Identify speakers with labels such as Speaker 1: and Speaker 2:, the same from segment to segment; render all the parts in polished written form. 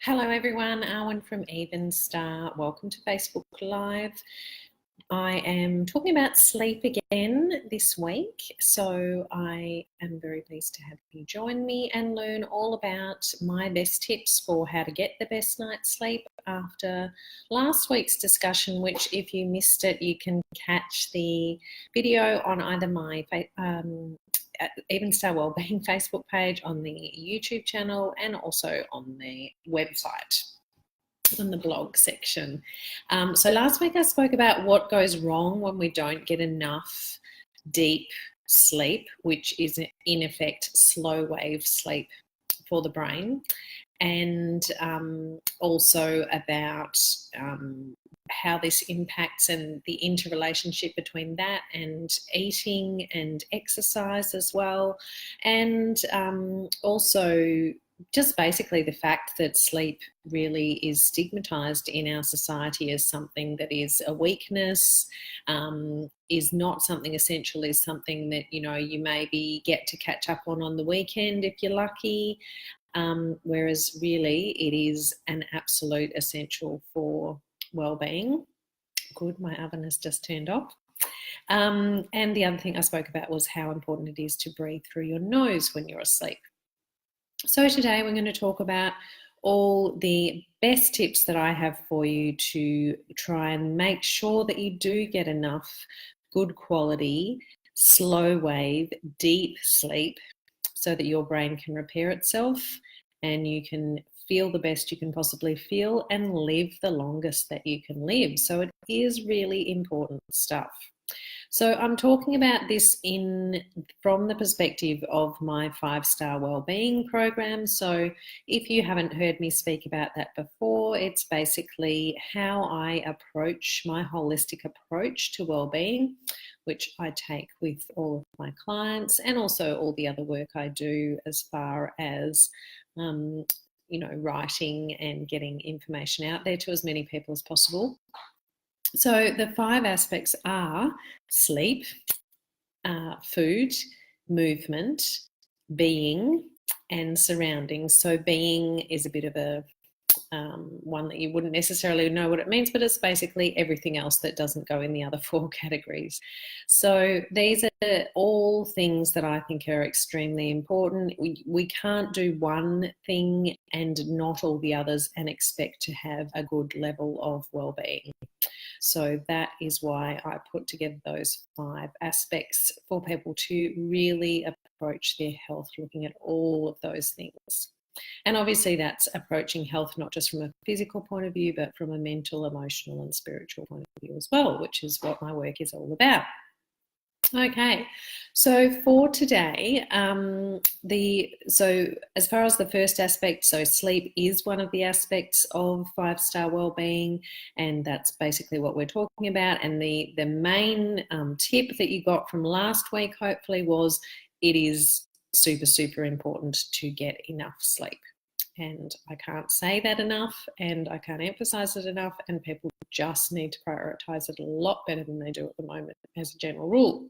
Speaker 1: Hello everyone, Arwen from Evenstar. Welcome to Facebook Live. I am talking about sleep again this week, so I am very pleased to have you join me and learn all about my best tips for how to get the best night's sleep after last week's discussion, which if you missed it, you can catch the video on either my Even Star Wellbeing Facebook page, on the YouTube channel, and also on the website, on the blog section. So last week I spoke about what goes wrong when we don't get enough deep sleep, which is in effect slow wave sleep for the brain, and also about how this impacts and the interrelationship between that and eating and exercise as well, and also just basically the fact that sleep really is stigmatized in our society as something that is a weakness, is not something essential, is something that, you know, you maybe get to catch up on the weekend if you're lucky, whereas really it is an absolute essential for well-being. Good, my oven has just turned off. And the other thing I spoke about was how important it is to breathe through your nose when you're asleep. So today we're going to talk about all the best tips that I have for you to try and make sure that you do get enough good quality, slow wave, deep sleep so that your brain can repair itself and you can feel the best you can possibly feel and live the longest that you can live. So it is really important stuff. So I'm talking about this from the perspective of my 5-star wellbeing program. So if you haven't heard me speak about that before, it's basically how I approach my holistic approach to wellbeing, which I take with all of my clients, and also all the other work I do as far as writing and getting information out there to as many people as possible. So the 5 aspects are sleep, food, movement, being, and surroundings. So being is a bit of a one that you wouldn't necessarily know what it means, but it's basically everything else that doesn't go in the other 4 categories. So these are all things that I think are extremely important. We can't do one thing and not all the others and expect to have a good level of well-being. So that is why I put together those 5 aspects for people to really approach their health, looking at all of those things. And obviously that's approaching health not just from a physical point of view, but from a mental, emotional and spiritual point of view as well, which is what my work is all about. Okay, so for today, so as far as the first aspect, so sleep is one of the aspects of 5-star wellbeing, and that's basically what we're talking about. And the main tip that you got from last week, hopefully, was it is super important to get enough sleep. And I can't say that enough, and I can't emphasize it enough, and people just need to prioritize it a lot better than they do at the moment as a general rule.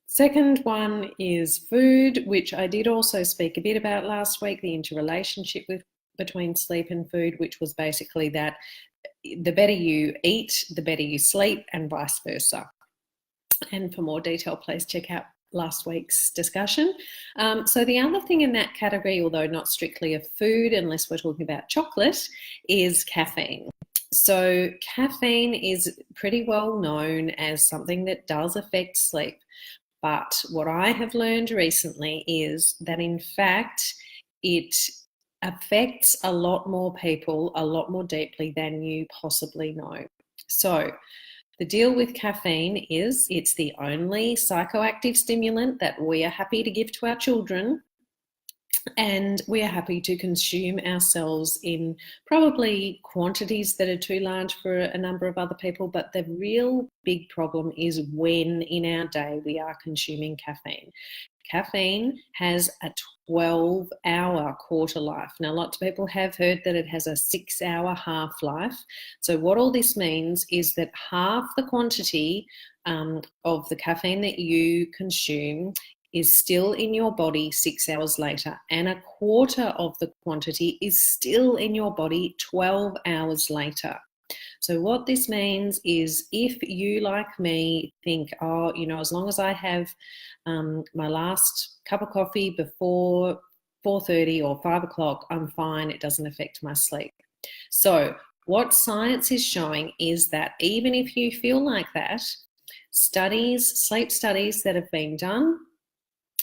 Speaker 1: Second one is food, which I did also speak a bit about last week, the interrelationship between sleep and food, which was basically that the better you eat, the better you sleep, and vice versa. And for more detail, please check out last week's discussion. So the other thing in that category, although not strictly of food, unless we're talking about chocolate, is caffeine. So caffeine is pretty well known as something that does affect sleep. But what I have learned recently is that in fact, it affects a lot more people a lot more deeply than you possibly know. So the deal with caffeine is it's the only psychoactive stimulant that we are happy to give to our children, and we are happy to consume ourselves in probably quantities that are too large for a number of other people. But the real big problem is when in our day we are consuming caffeine. Caffeine has a 12-hour quarter life. Now, lots of people have heard that it has a 6-hour half-life. So what all this means is that half the quantity of the caffeine that you consume is still in your body 6 hours later, and a quarter of the quantity is still in your body 12 hours later. So what this means is, if you, like me, think, oh, as long as I have my last cup of coffee before 4:30 or 5 o'clock, I'm fine, it doesn't affect my sleep. So what science is showing is that even if you feel like that, sleep studies that have been done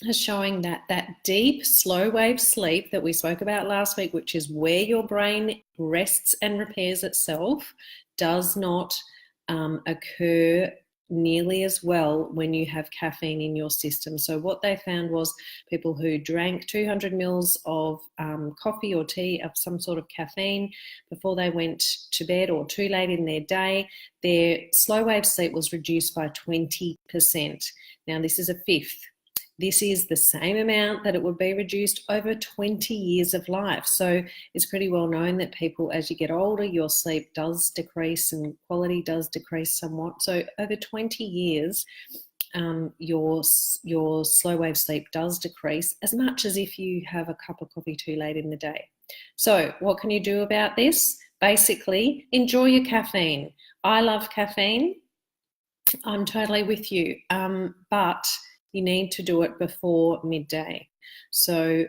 Speaker 1: are showing that that deep, slow wave sleep that we spoke about last week, which is where your brain rests and repairs itself, does not occur nearly as well when you have caffeine in your system. So what they found was people who drank 200 mils of coffee or tea of some sort of caffeine before they went to bed or too late in their day, their slow wave sleep was reduced by 20%. Now, this is a fifth. This is the same amount that it would be reduced over 20 years of life. So it's pretty well known that people, as you get older, your sleep does decrease and quality does decrease somewhat. So over 20 years, your slow wave sleep does decrease as much as if you have a cup of coffee too late in the day. So what can you do about this? Basically, enjoy your caffeine. I love caffeine. I'm totally with you. But you need to do it before midday. So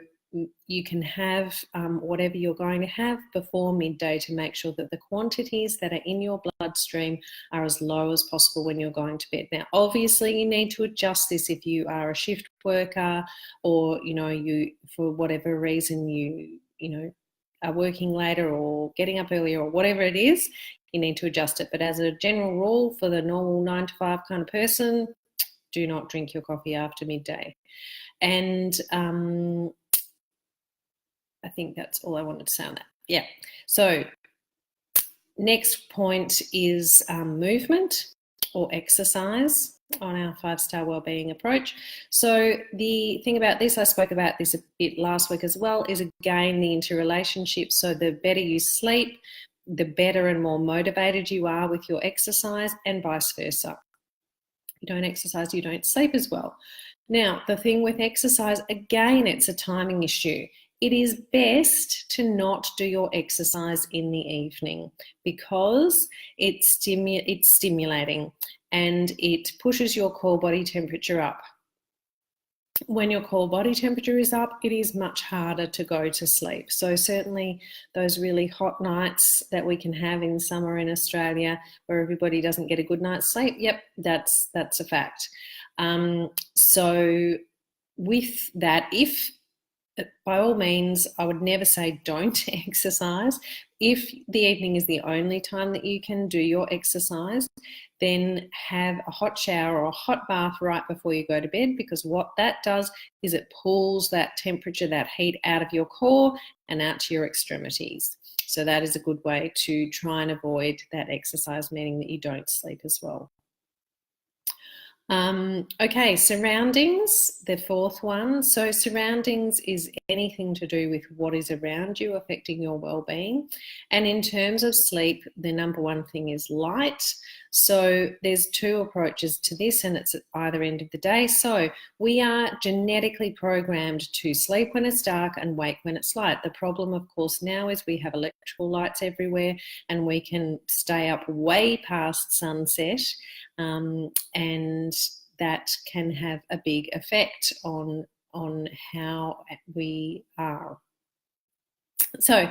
Speaker 1: you can have whatever you're going to have before midday to make sure that the quantities that are in your bloodstream are as low as possible when you're going to bed. Now, obviously, you need to adjust this if you are a shift worker, or you, for whatever reason, you are working later or getting up earlier or whatever it is, you need to adjust it. But as a general rule, for the normal 9 to 5 kind of person, do not drink your coffee after midday. And I think that's all I wanted to say on that. Yeah. So next point is movement or exercise on our 5-star wellbeing approach. So the thing about this, I spoke about this a bit last week as well, is again the interrelationship. So the better you sleep, the better and more motivated you are with your exercise, and vice versa. You don't exercise, you don't sleep as well. Now, the thing with exercise, again, it's a timing issue. It is best to not do your exercise in the evening because it's stimulating and it pushes your core body temperature up. When your core body temperature is up, it is much harder to go to sleep. So certainly those really hot nights that we can have in summer in Australia where everybody doesn't get a good night's sleep, yep, that's a fact. So with that, if by all means, I would never say don't exercise. If the evening is the only time that you can do your exercise, then have a hot shower or a hot bath right before you go to bed, because what that does is it pulls that temperature, that heat out of your core and out to your extremities. So that is a good way to try and avoid that exercise, meaning that you don't sleep as well. Okay, surroundings, the fourth one. So surroundings is anything to do with what is around you affecting your well-being. And in terms of sleep, the number one thing is light. So there's two approaches to this, and it's at either end of the day. So we are genetically programmed to sleep when it's dark and wake when it's light. The problem, of course, now is we have electrical lights everywhere and we can stay up way past sunset. And that can have a big effect on how we are. So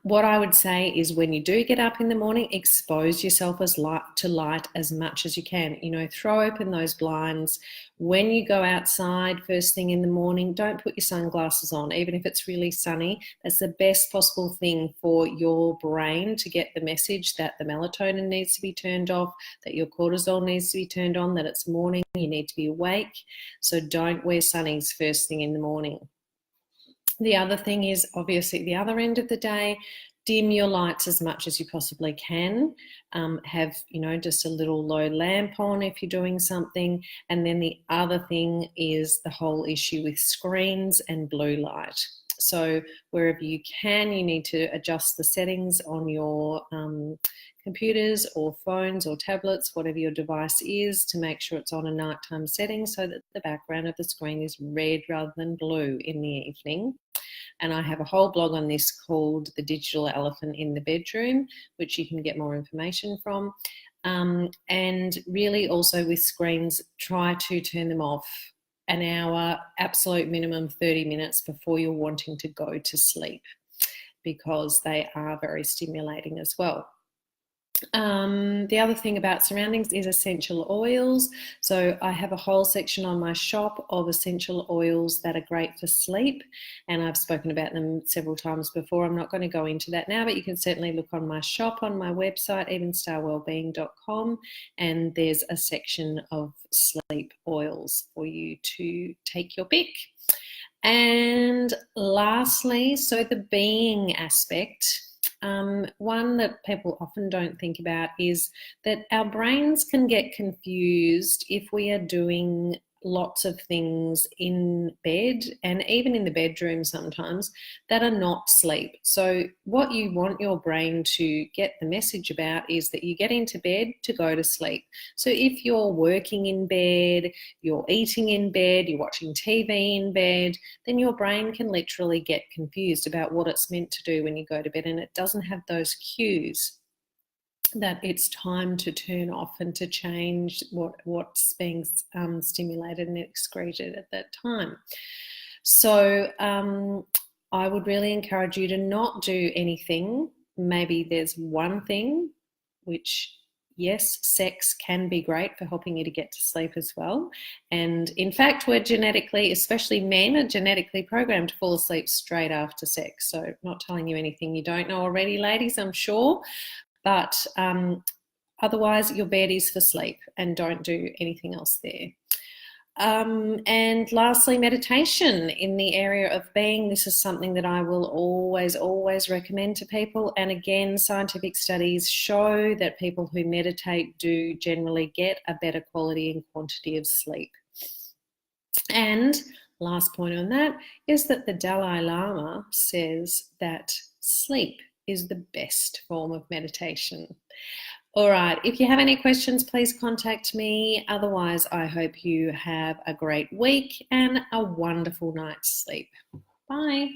Speaker 1: what I would say is, when you do get up in the morning, expose yourself to light as much as you can. Throw open those blinds. When you go outside first thing in the morning, don't put your sunglasses on, even if it's really sunny. That's the best possible thing for your brain to get the message that the melatonin needs to be turned off, that your cortisol needs to be turned on, that it's morning, you need to be awake. So don't wear sunnies first thing in the morning. The other thing is, obviously, the other end of the day, dim your lights as much as you possibly can. Have, just a little low lamp on if you're doing something. And then the other thing is the whole issue with screens and blue light. So wherever you can, you need to adjust the settings on your computers or phones or tablets, whatever your device is, to make sure it's on a nighttime setting so that the background of the screen is red rather than blue in the evening. And I have a whole blog on this called The Digital Elephant in the Bedroom, which you can get more information from. And really also with screens, try to turn them off an hour, absolute minimum 30 minutes before you're wanting to go to sleep, because they are very stimulating as well. The other thing about surroundings is essential oils. So I have a whole section on my shop of essential oils that are great for sleep, and I've spoken about them several times before. I'm not going to go into that now, but you can certainly look on my shop on my website, evenstarwellbeing.com, and there's a section of sleep oils for you to take your pick. And lastly, so the being aspect. One that people often don't think about is that our brains can get confused if we are doing lots of things in bed and even in the bedroom sometimes that are not sleep. So what you want your brain to get the message about is that you get into bed to go to sleep. So if you're working in bed, you're eating in bed, you're watching TV in bed, then your brain can literally get confused about what it's meant to do when you go to bed, and it doesn't have those cues that it's time to turn off and to change what's being stimulated and excreted at that time. So I would really encourage you to not do anything. Maybe there's one thing, which, yes, sex can be great for helping you to get to sleep as well. And in fact, we're genetically, especially men, are genetically programmed to fall asleep straight after sex. So not telling you anything you don't know already, ladies, I'm sure. But otherwise, your bed is for sleep, and don't do anything else there. And lastly, meditation in the area of being. This is something that I will always recommend to people. And again, scientific studies show that people who meditate do generally get a better quality and quantity of sleep. And last point on that is that the Dalai Lama says that sleep is the best form of meditation. All right, if you have any questions, please contact me. Otherwise, I hope you have a great week and a wonderful night's sleep. Bye.